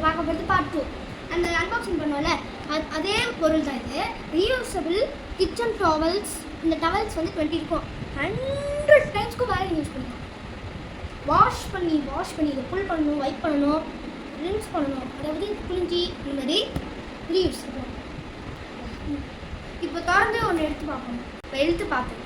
பார்க்க போகிறது பார்ட் 2. அந்த அன்பாக்சிங் பண்ணோம்ல அதே பொருள் தான் இது. Reusable kitchen towels. இந்த டவல்ஸ் வந்து 20 இருக்கும். 100 டைம்ஸ்க்கு வேறு யூஸ் பண்ணலாம். வாஷ் பண்ணி இதை புல் பண்ணணும், வைப் பண்ணணும், ரின்ஸ் பண்ணணும். அதாவது புளிஞ்சி இந்த மாதிரி ரீயூஸ் பண்ணணும். இப்போ திறந்து ஒன்று எடுத்து பார்க்கணும். இப்போ எடுத்து பார்த்தேன்.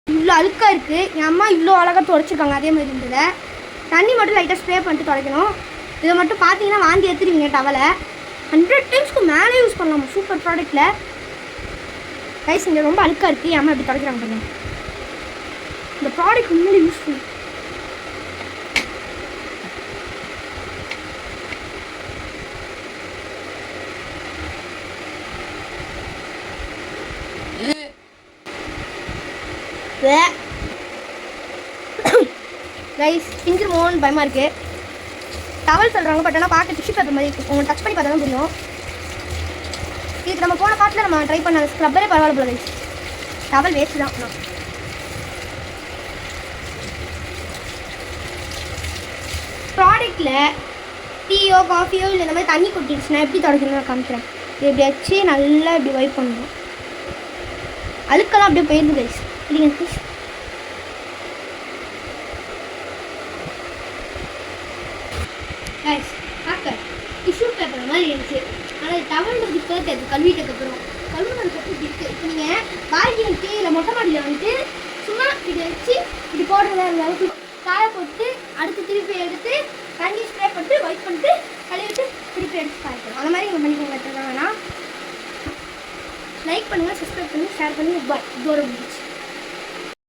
இவ்வளோ அழுக்காக இருக்குது. என் அம்மா இவ்வளோ அழகாக துடைச்சிருக்காங்க. அதே மாதிரி இருந்ததை தண்ணி மட்டும் லைட்டாக ஸ்ப்ரே பண்ணிட்டு துடைக்கணும். இதை மட்டும் பார்த்தீங்கன்னா வாந்தி எடுத்துருவீங்க. டவலை 100 டைம்ஸ்க்கு மேலே யூஸ் பண்ணலாம். சூப்பர் ப்ராடக்ட்டில் கைஸ். இங்கே ரொம்ப அழுக்காக இருக்குது. என் அம்மா எப்படி துடைக்கிறாங்க பாருங்க. இந்த ப்ராடக்ட் உண்மையிலே யூஸ்ஃபுல். கைஸ் பிஞ்சிருமோன்னு பயமாக இருக்குது. டவல் சொல்கிறாங்க, பட் ஆனால் பார்க்க டிஷ்யூ பேப்பர் மாதிரி இருக்குது. உங்களுக்கு டச் பண்ணி பார்த்தா தான் புரியும். இதுக்கு நம்ம போன பாட்டில் நம்ம ட்ரை பண்ண ஸ்க்ரப்பரே பரவாயில்ல போல கைஸ். டவல் வேஸ்ட் தான். ப்ராடக்டில் டீயோ காஃபியோ இல்லை இந்த மாதிரி தண்ணி கொட்டிடுச்சுன்னா எப்படி தொடக்கணும்னு நான் காமிக்கிறேன். இது எப்படி வச்சு நல்லா இப்படி வைப் பண்ணணும். அழுக்கெல்லாம் அப்படியே போயிடுது கைஸ். இல்லைங்க ப்ளீஸ். கைஸ் பார்க்க டிஷ்யூ பேப்பர் மாதிரி இருந்துச்சு. ஆனால் டவல்ன்றது கேட்குது கழுவிட்டதுக்கப்புறம் கழுவுனதுக்கப்புறம் இப்படி இருக்குது. இப்போ நீங்கள் பால்கனிக்கு இல்லை மொட்டை மாடியில் வந்துட்டு சும்மா இதை வச்சு இப்படி போடுறதா அளவுக்கு காய போட்டு அடுத்து திருப்பி எடுத்து தண்ணி ஸ்ப்ரே பண்ணிட்டு வைப் பண்ணிட்டு கழுவிட்டு திருப்பி எடுத்து காய்க்கணும். அந்த மாதிரி நீங்கள் பண்ணிக்கோங்க. வேணா லைக் பண்ணுங்கள், சப்ஸ்கிரைப் பண்ணுங்கள், ஷேர் பண்ணுங்கள். பாய். தூரம் முடிச்சு.